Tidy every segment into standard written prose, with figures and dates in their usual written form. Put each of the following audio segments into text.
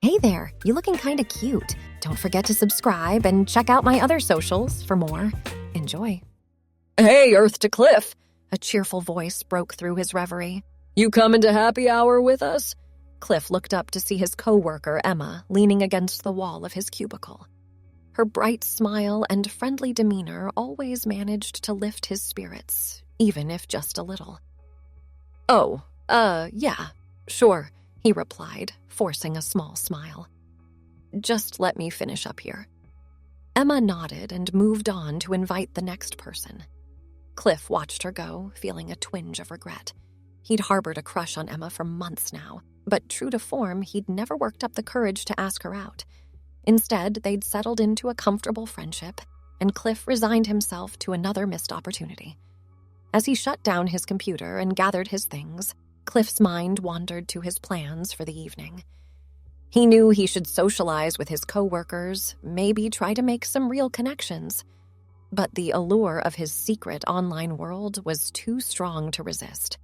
Hey there, you looking kinda cute. Don't forget to subscribe and check out my other socials for more. Enjoy. Hey, Earth to Cliff! A cheerful voice broke through his reverie. You coming to happy hour with us? Cliff looked up to see his co-worker, Emma, leaning against the wall of his cubicle. Her bright smile and friendly demeanor always managed to lift his spirits, even if just a little. Oh, yeah, sure, he replied, forcing a small smile. Just let me finish up here. Emma nodded and moved on to invite the next person. Cliff watched her go, feeling a twinge of regret. He'd harbored a crush on Emma for months now, but true to form, he'd never worked up the courage to ask her out. Instead, they'd settled into a comfortable friendship, and Cliff resigned himself to another missed opportunity. As he shut down his computer and gathered his things, Cliff's mind wandered to his plans for the evening. He knew he should socialize with his coworkers, maybe try to make some real connections. But the allure of his secret online world was too strong to resist.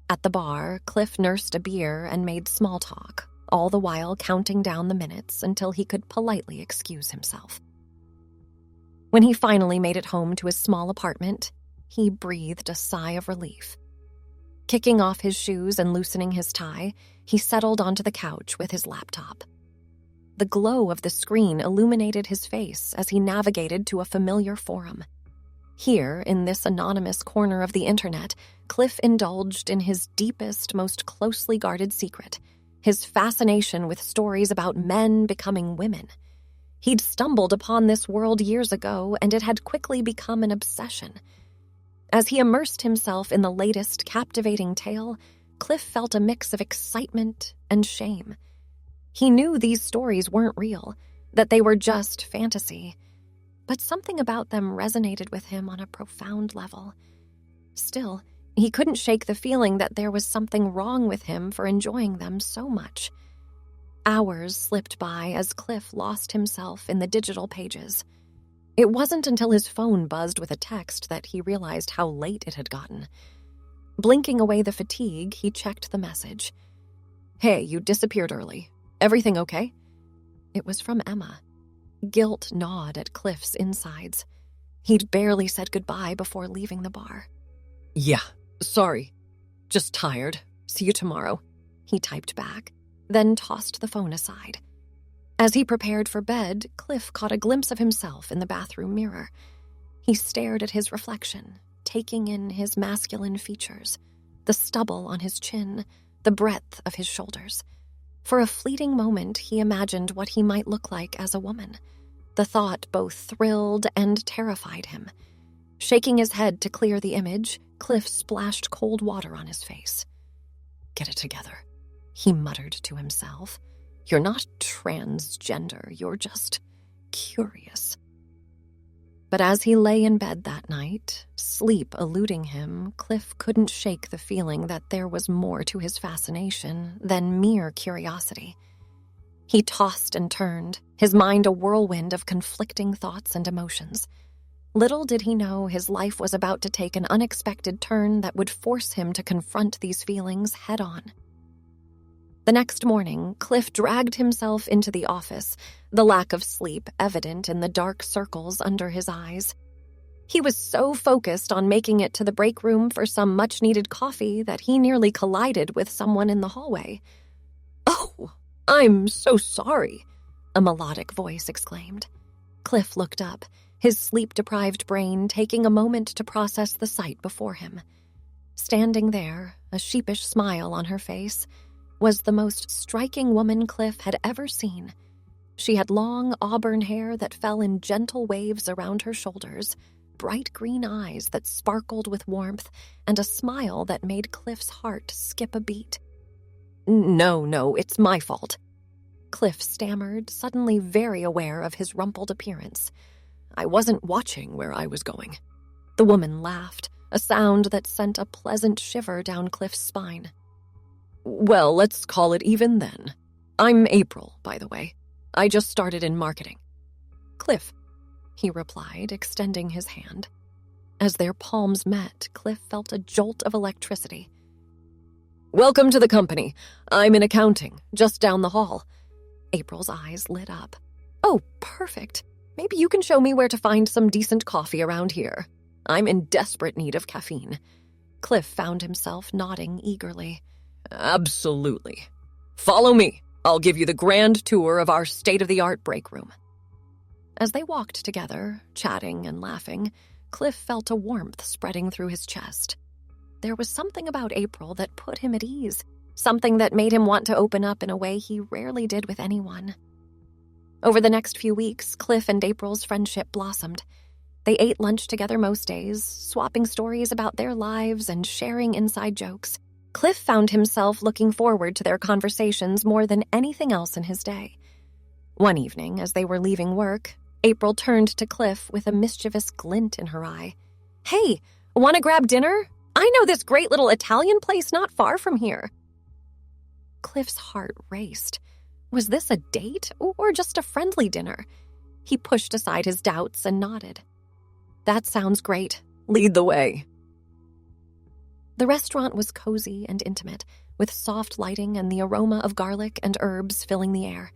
At the bar, Cliff nursed a beer and made small talk, all the while counting down the minutes until he could politely excuse himself. When he finally made it home to his small apartment, he breathed a sigh of relief. Kicking off his shoes and loosening his tie, he settled onto the couch with his laptop. The glow of the screen illuminated his face as he navigated to a familiar forum. Here, in this anonymous corner of the internet, Cliff indulged in his deepest, most closely guarded secret, his fascination with stories about men becoming women. He'd stumbled upon this world years ago, and it had quickly become an obsession. As he immersed himself in the latest captivating tale, Cliff felt a mix of excitement and shame. He knew these stories weren't real, that they were just fantasy, but something about them resonated with him on a profound level. Still, he couldn't shake the feeling that there was something wrong with him for enjoying them so much. Hours slipped by as Cliff lost himself in the digital pages. It wasn't until his phone buzzed with a text that he realized how late it had gotten. Blinking away the fatigue, he checked the message. "Hey, you disappeared early. Everything okay?" It was from Emma. Guilt gnawed at Cliff's insides. He'd barely said goodbye before leaving the bar. Yeah, sorry. Just tired. See you tomorrow. He typed back, then tossed the phone aside. As he prepared for bed, Cliff caught a glimpse of himself in the bathroom mirror. He stared at his reflection, taking in his masculine features, the stubble on his chin, the breadth of his shoulders. For a fleeting moment, he imagined what he might look like as a woman. The thought both thrilled and terrified him. Shaking his head to clear the image, Cliff splashed cold water on his face. "Get it together," he muttered to himself. "You're not transgender, you're just curious." But as he lay in bed that night, sleep eluding him, Cliff couldn't shake the feeling that there was more to his fascination than mere curiosity. He tossed and turned, his mind a whirlwind of conflicting thoughts and emotions. Little did he know his life was about to take an unexpected turn that would force him to confront these feelings head-on. The next morning, Cliff dragged himself into the office, the lack of sleep evident in the dark circles under his eyes. He was so focused on making it to the break room for some much-needed coffee that he nearly collided with someone in the hallway. "Oh, I'm so sorry," a melodic voice exclaimed. Cliff looked up, his sleep-deprived brain taking a moment to process the sight before him. Standing there, a sheepish smile on her face, was the most striking woman Cliff had ever seen. She had long auburn hair that fell in gentle waves around her shoulders, bright green eyes that sparkled with warmth, and a smile that made Cliff's heart skip a beat. No, it's my fault," Cliff stammered, suddenly very aware of his rumpled appearance. "I wasn't watching where I was going." The woman laughed, a sound that sent a pleasant shiver down Cliff's spine. "Well, let's call it even then. I'm April, by the way. I just started in marketing." "Cliff," he replied, extending his hand. As their palms met, Cliff felt a jolt of electricity. "Welcome to the company. I'm in accounting, just down the hall." April's eyes lit up. Oh, perfect. Maybe you can show me where to find some decent coffee around here. I'm in desperate need of caffeine. Cliff found himself nodding eagerly. Absolutely. Follow me. I'll give you the grand tour of our state-of-the-art break room. As they walked together, chatting and laughing, Cliff felt a warmth spreading through his chest. There was something about April that put him at ease, something that made him want to open up in a way he rarely did with anyone. Over the next few weeks, Cliff and April's friendship blossomed. They ate lunch together most days, swapping stories about their lives and sharing inside jokes. Cliff found himself looking forward to their conversations more than anything else in his day. One evening, as they were leaving work, April turned to Cliff with a mischievous glint in her eye. Hey, want to grab dinner? I know this great little Italian place not far from here. Cliff's heart raced. Was this a date or just a friendly dinner? He pushed aside his doubts and nodded. That sounds great. Lead the way. The restaurant was cozy and intimate, with soft lighting and the aroma of garlic and herbs filling the air.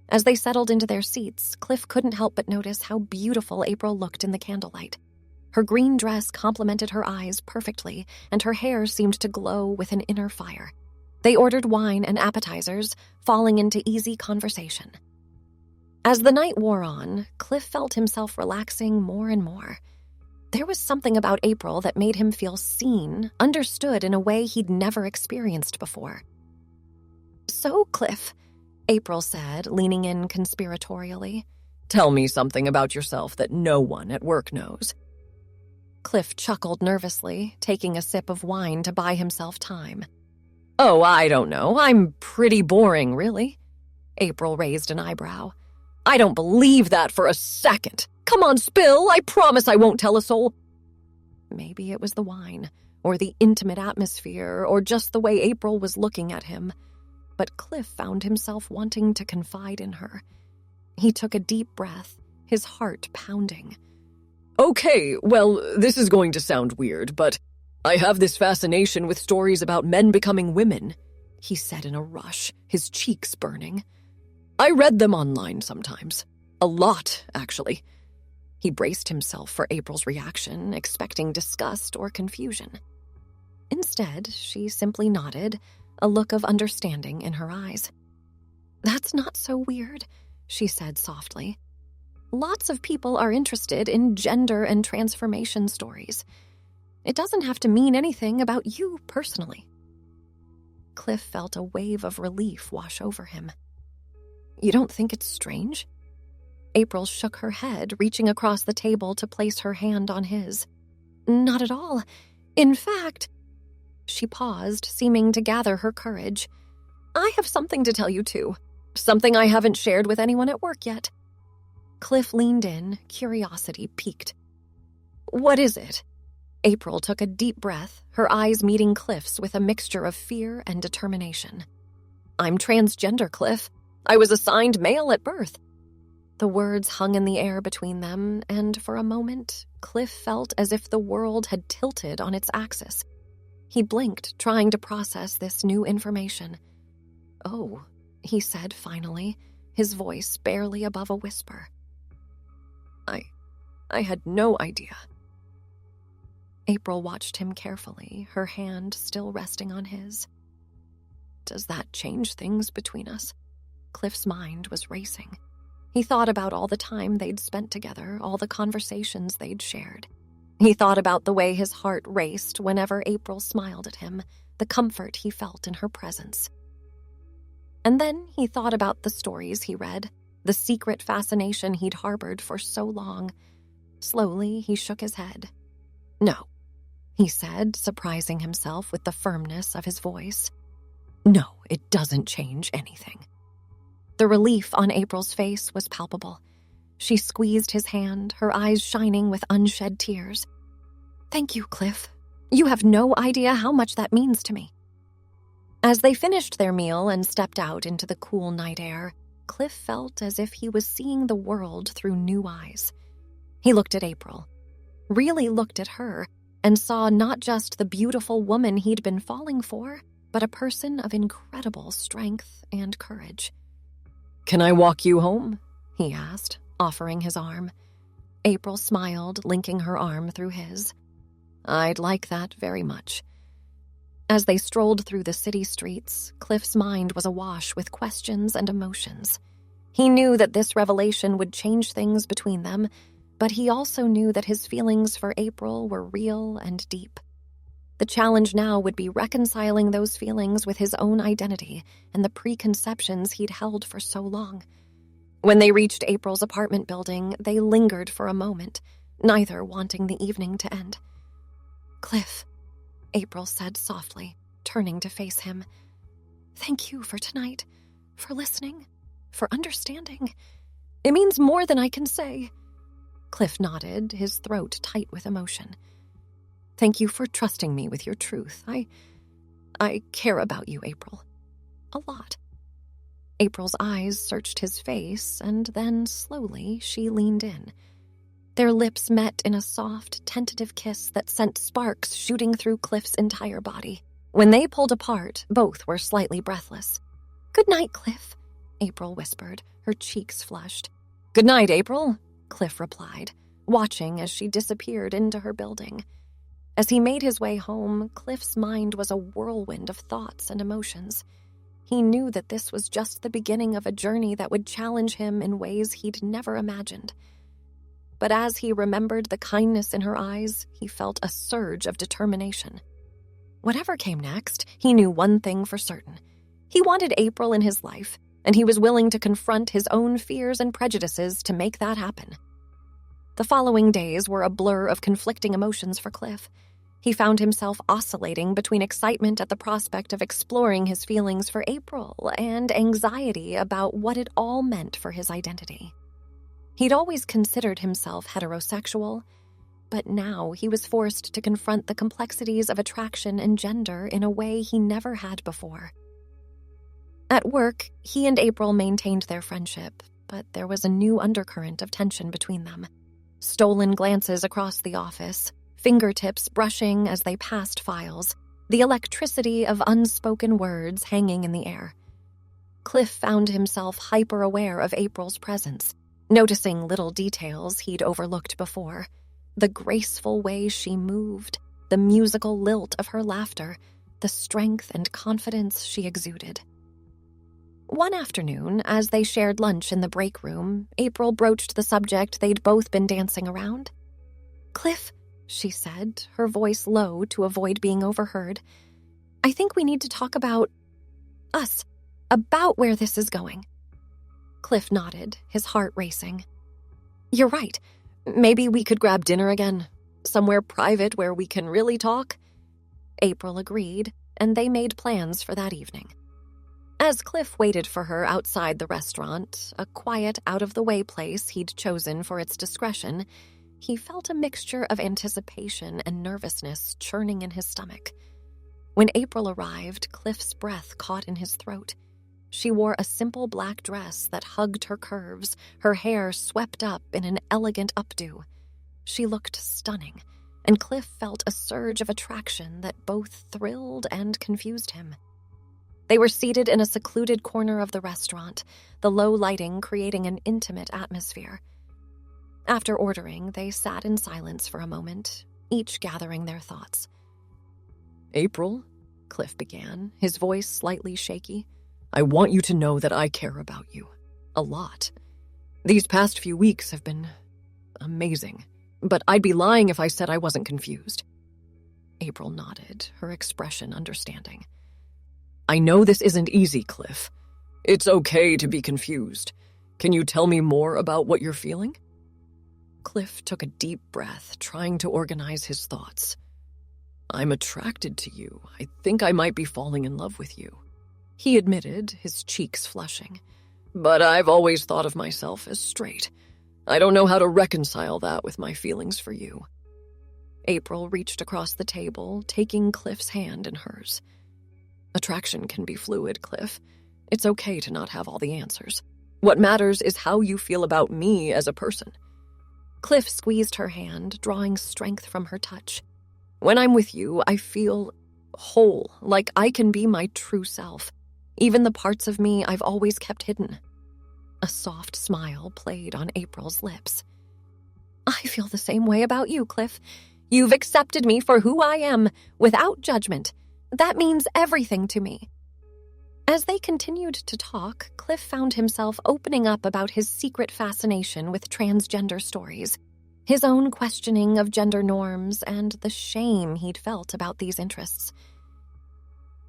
As they settled into their seats, Cliff couldn't help but notice how beautiful April looked in the candlelight. Her green dress complemented her eyes perfectly, and her hair seemed to glow with an inner fire. They ordered wine and appetizers, falling into easy conversation. As the night wore on, Cliff felt himself relaxing more and more. There was something about April that made him feel seen, understood in a way he'd never experienced before. So, Cliff, April said, leaning in conspiratorially. Tell me something about yourself that no one at work knows. Cliff chuckled nervously, taking a sip of wine to buy himself time. Oh, I don't know. I'm pretty boring, really. April raised an eyebrow. I don't believe that for a second. Come on, spill. I promise I won't tell a soul. Maybe it was the wine, or the intimate atmosphere, or just the way April was looking at him. But Cliff found himself wanting to confide in her. He took a deep breath, his heart pounding. Okay, well, this is going to sound weird, but I have this fascination with stories about men becoming women, he said in a rush, his cheeks burning. I read them online sometimes. A lot, actually. He braced himself for April's reaction, expecting disgust or confusion. Instead, she simply nodded, a look of understanding in her eyes. That's not so weird, she said softly. Lots of people are interested in gender and transformation stories. It doesn't have to mean anything about you personally. Cliff felt a wave of relief wash over him. You don't think it's strange? April shook her head, reaching across the table to place her hand on his. Not at all. In fact, she paused, seeming to gather her courage. I have something to tell you too. Something I haven't shared with anyone at work yet. Cliff leaned in, curiosity piqued. What is it? April took a deep breath, her eyes meeting Cliff's with a mixture of fear and determination. I'm transgender, Cliff. I was assigned male at birth. The words hung in the air between them, and for a moment, Cliff felt as if the world had tilted on its axis. He blinked, trying to process this new information. Oh, he said finally, his voice barely above a whisper. I had no idea. April watched him carefully, her hand still resting on his. Does that change things between us? Cliff's mind was racing. He thought about all the time they'd spent together, all the conversations they'd shared. He thought about the way his heart raced whenever April smiled at him, the comfort he felt in her presence. And then he thought about the stories he read, the secret fascination he'd harbored for so long. Slowly, he shook his head. No, he said, surprising himself with the firmness of his voice. No, it doesn't change anything. The relief on April's face was palpable. She squeezed his hand, her eyes shining with unshed tears. Thank you, Cliff. You have no idea how much that means to me. As they finished their meal and stepped out into the cool night air, Cliff felt as if he was seeing the world through new eyes. He looked at April, really looked at her, and saw not just the beautiful woman he'd been falling for, but a person of incredible strength and courage. Can I walk you home? He asked, offering his arm. April smiled, linking her arm through his. I'd like that very much. As they strolled through the city streets, Cliff's mind was awash with questions and emotions. He knew that this revelation would change things between them, but he also knew that his feelings for April were real and deep. The challenge now would be reconciling those feelings with his own identity and the preconceptions he'd held for so long. When they reached April's apartment building, they lingered for a moment, neither wanting the evening to end. Cliff, April said softly, turning to face him. Thank you for tonight, for listening, for understanding. It means more than I can say. Cliff nodded, his throat tight with emotion. Thank you for trusting me with your truth. I care about you, April. A lot. April's eyes searched his face, and then, slowly, she leaned in. Their lips met in a soft, tentative kiss that sent sparks shooting through Cliff's entire body. When they pulled apart, both were slightly breathless. Good night, Cliff, April whispered, her cheeks flushed. Good night, April, Cliff replied, watching as she disappeared into her building. As he made his way home, Cliff's mind was a whirlwind of thoughts and emotions. He knew that this was just the beginning of a journey that would challenge him in ways he'd never imagined. But as he remembered the kindness in her eyes, he felt a surge of determination. Whatever came next, he knew one thing for certain. He wanted April in his life, and he was willing to confront his own fears and prejudices to make that happen. The following days were a blur of conflicting emotions for Cliff. He found himself oscillating between excitement at the prospect of exploring his feelings for April and anxiety about what it all meant for his identity. He'd always considered himself heterosexual, but now he was forced to confront the complexities of attraction and gender in a way he never had before. At work, he and April maintained their friendship, but there was a new undercurrent of tension between them. Stolen glances across the office, fingertips brushing as they passed files, the electricity of unspoken words hanging in the air. Cliff found himself hyper-aware of April's presence, noticing little details he'd overlooked before. The graceful way she moved, the musical lilt of her laughter, the strength and confidence she exuded. One afternoon, as they shared lunch in the break room, April broached the subject they'd both been dancing around. Cliff, she said, her voice low to avoid being overheard, I think we need to talk about us, about where this is going. Cliff nodded, his heart racing. You're right. Maybe we could grab dinner again, somewhere private where we can really talk. April agreed, and they made plans for that evening. As Cliff waited for her outside the restaurant, a quiet, out-of-the-way place he'd chosen for its discretion, he felt a mixture of anticipation and nervousness churning in his stomach. When April arrived, Cliff's breath caught in his throat. She wore a simple black dress that hugged her curves, her hair swept up in an elegant updo. She looked stunning, and Cliff felt a surge of attraction that both thrilled and confused him. They were seated in a secluded corner of the restaurant, the low lighting creating an intimate atmosphere. After ordering, they sat in silence for a moment, each gathering their thoughts. April, Cliff began, his voice slightly shaky, I want you to know that I care about you. A lot. These past few weeks have been amazing, but I'd be lying if I said I wasn't confused. April nodded, her expression understanding. I know this isn't easy, Cliff. It's okay to be confused. Can you tell me more about what you're feeling? Cliff took a deep breath, trying to organize his thoughts. I'm attracted to you. I think I might be falling in love with you. He admitted, his cheeks flushing. But I've always thought of myself as straight. I don't know how to reconcile that with my feelings for you. April reached across the table, taking Cliff's hand in hers. Attraction can be fluid, Cliff. It's okay to not have all the answers. What matters is how you feel about me as a person. Cliff squeezed her hand, drawing strength from her touch. When I'm with you, I feel whole, like I can be my true self, even the parts of me I've always kept hidden. A soft smile played on April's lips. I feel the same way about you, Cliff. You've accepted me for who I am, without judgment. That means everything to me. As they continued to talk, Cliff found himself opening up about his secret fascination with transgender stories, his own questioning of gender norms, and the shame he'd felt about these interests.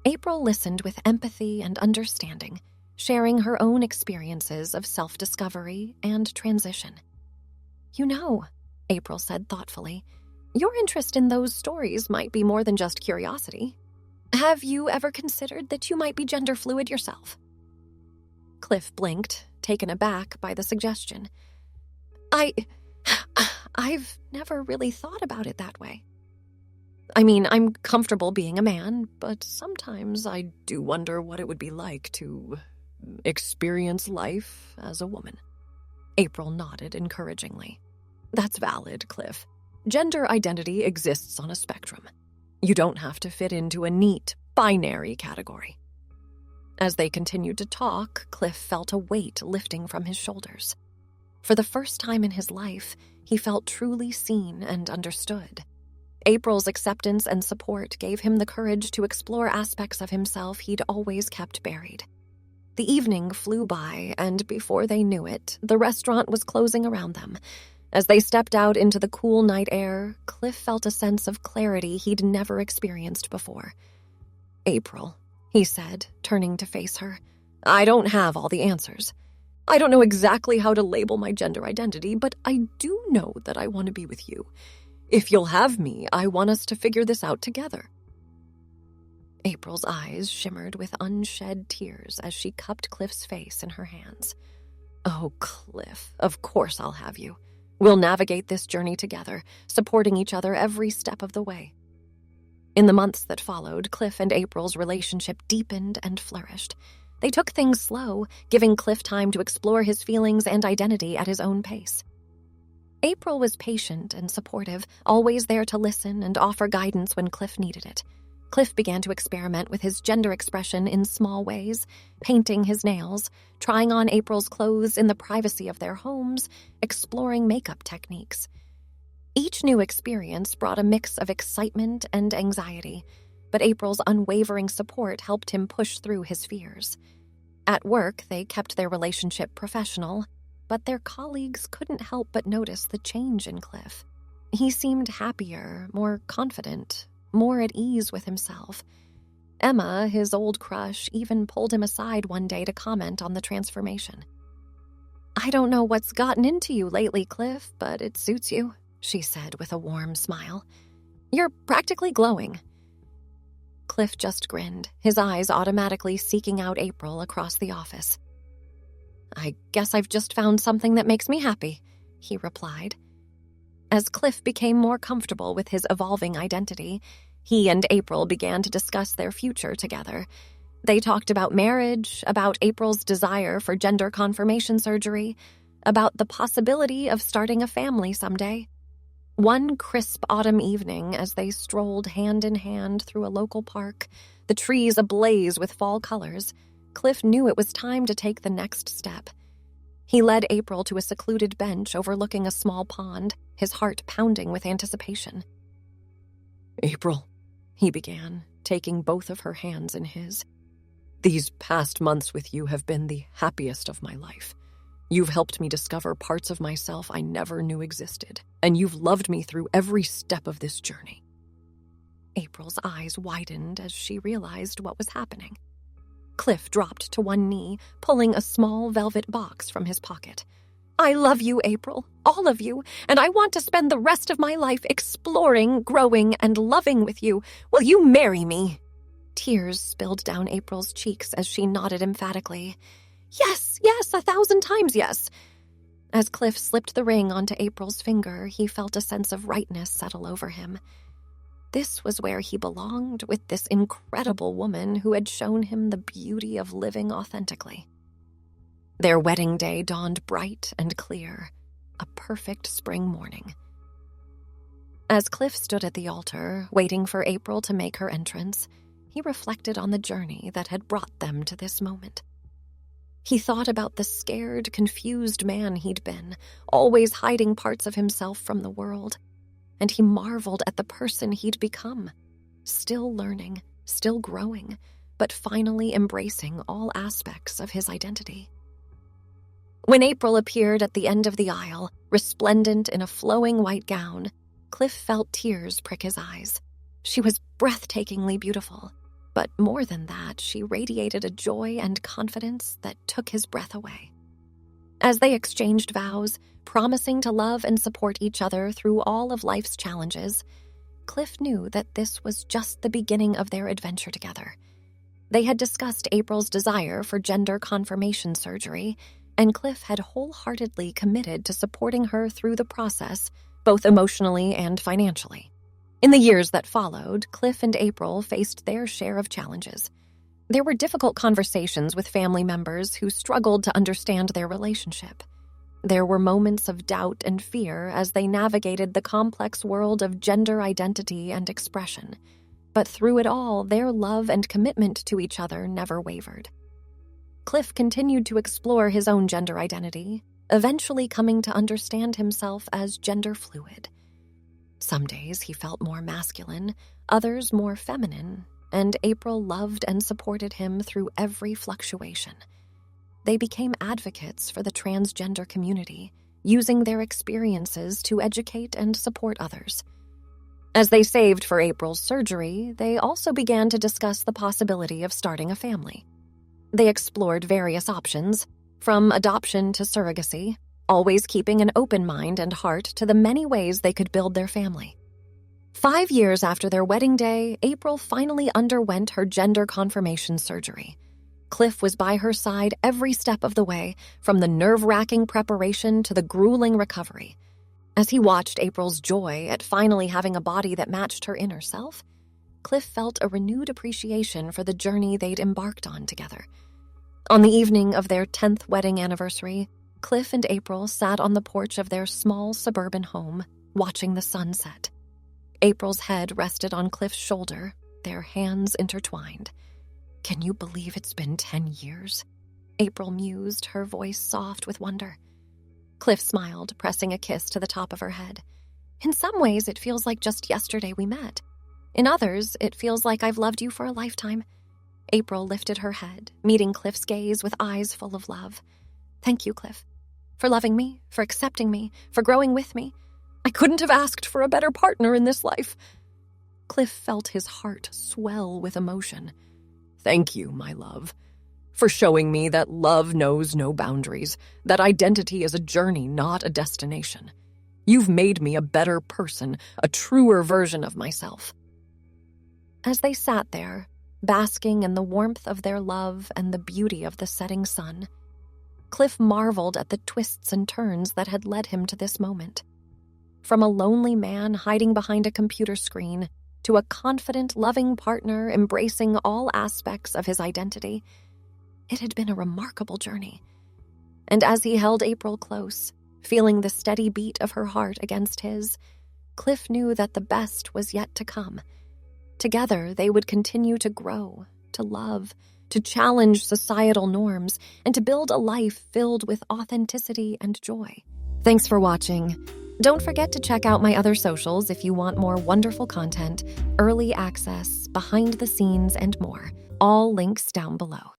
April listened with empathy and understanding, sharing her own experiences of self-discovery and transition. You know, April said thoughtfully, your interest in those stories might be more than just curiosity. Have you ever considered that you might be gender fluid yourself? Cliff blinked, taken aback by the suggestion. I've never really thought about it that way. I mean, I'm comfortable being a man, but sometimes I do wonder what it would be like to experience life as a woman. April nodded encouragingly. That's valid, Cliff. Gender identity exists on a spectrum. You don't have to fit into a neat, binary category. As they continued to talk, Cliff felt a weight lifting from his shoulders. For the first time in his life, he felt truly seen and understood. April's acceptance and support gave him the courage to explore aspects of himself he'd always kept buried. The evening flew by, and before they knew it, the restaurant was closing around them. As they stepped out into the cool night air, Cliff felt a sense of clarity he'd never experienced before. April, he said, turning to face her, I don't have all the answers. I don't know exactly how to label my gender identity, but I do know that I want to be with you. If you'll have me, I want us to figure this out together. April's eyes shimmered with unshed tears as she cupped Cliff's face in her hands. Oh, Cliff, of course I'll have you. We'll navigate this journey together, supporting each other every step of the way. In the months that followed, Cliff and April's relationship deepened and flourished. They took things slow, giving Cliff time to explore his feelings and identity at his own pace. April was patient and supportive, always there to listen and offer guidance when Cliff needed it. Cliff began to experiment with his gender expression in small ways, painting his nails, trying on April's clothes in the privacy of their homes, exploring makeup techniques. Each new experience brought a mix of excitement and anxiety, but April's unwavering support helped him push through his fears. At work, they kept their relationship professional, but their colleagues couldn't help but notice the change in Cliff. He seemed happier, more confident, more at ease with himself. Emma, his old crush, even pulled him aside one day to comment on the transformation. I don't know what's gotten into you lately, Cliff, but it suits you, she said with a warm smile. You're practically glowing. Cliff just grinned, his eyes automatically seeking out April across the office. I guess I've just found something that makes me happy, he replied. As Cliff became more comfortable with his evolving identity, he and April began to discuss their future together. They talked about marriage, about April's desire for gender confirmation surgery, about the possibility of starting a family someday. One crisp autumn evening, as they strolled hand in hand through a local park, the trees ablaze with fall colors, Cliff knew it was time to take the next step. He led April to a secluded bench overlooking a small pond, his heart pounding with anticipation. April, he began, taking both of her hands in his. These past months with you have been the happiest of my life. You've helped me discover parts of myself I never knew existed, and you've loved me through every step of this journey. April's eyes widened as she realized what was happening. Cliff dropped to one knee, pulling a small velvet box from his pocket. I love you, April, all of you, and I want to spend the rest of my life exploring, growing, and loving with you. Will you marry me? Tears spilled down April's cheeks as she nodded emphatically. Yes, 1,000 times yes. As Cliff slipped the ring onto April's finger, he felt a sense of rightness settle over him. This was where he belonged, with this incredible woman who had shown him the beauty of living authentically. Their wedding day dawned bright and clear, a perfect spring morning. As Cliff stood at the altar, waiting for April to make her entrance, he reflected on the journey that had brought them to this moment. He thought about the scared, confused man he'd been, always hiding parts of himself from the world. And he marveled at the person he'd become, still learning, still growing, but finally embracing all aspects of his identity. When April appeared at the end of the aisle, resplendent in a flowing white gown, Cliff felt tears prick his eyes. She was breathtakingly beautiful, but more than that, she radiated a joy and confidence that took his breath away. As they exchanged vows, promising to love and support each other through all of life's challenges, Cliff knew that this was just the beginning of their adventure together. They had discussed April's desire for gender confirmation surgery, and Cliff had wholeheartedly committed to supporting her through the process, both emotionally and financially. In the years that followed, Cliff and April faced their share of challenges. There were difficult conversations with family members who struggled to understand their relationship. There were moments of doubt and fear as they navigated the complex world of gender identity and expression. But through it all, their love and commitment to each other never wavered. Cliff continued to explore his own gender identity, eventually coming to understand himself as gender fluid. Some days he felt more masculine, others more feminine, and April loved and supported him through every fluctuation. They became advocates for the transgender community, using their experiences to educate and support others. As they saved for April's surgery, they also began to discuss the possibility of starting a family. They explored various options, from adoption to surrogacy, always keeping an open mind and heart to the many ways they could build their family. 5 years after their wedding day, April finally underwent her gender confirmation surgery. Cliff was by her side every step of the way, from the nerve-wracking preparation to the grueling recovery. As he watched April's joy at finally having a body that matched her inner self, Cliff felt a renewed appreciation for the journey they'd embarked on together. On the evening of their 10th wedding anniversary, Cliff and April sat on the porch of their small suburban home, watching the sun set. April's head rested on Cliff's shoulder, their hands intertwined. "Can you believe it's been 10 years?" April mused, her voice soft with wonder. Cliff smiled, pressing a kiss to the top of her head. "In some ways, it feels like just yesterday we met. In others, it feels like I've loved you for a lifetime." April lifted her head, meeting Cliff's gaze with eyes full of love. "Thank you, Cliff, for loving me, for accepting me, for growing with me. I couldn't have asked for a better partner in this life." Cliff felt his heart swell with emotion. Thank you, my love, for showing me that love knows no boundaries, that identity is a journey, not a destination. You've made me a better person, a truer version of myself. As they sat there, basking in the warmth of their love and the beauty of the setting sun, Cliff marveled at the twists and turns that had led him to this moment. From a lonely man hiding behind a computer screen to a confident, loving partner embracing all aspects of his identity, it had been a remarkable journey. And as he held April close, feeling the steady beat of her heart against his, Cliff knew that the best was yet to come. Together, they would continue to grow, to love, to challenge societal norms, and to build a life filled with authenticity and joy. Thanks for watching. Don't forget to check out my other socials if you want more wonderful content, early access, behind the scenes, and more. All links down below.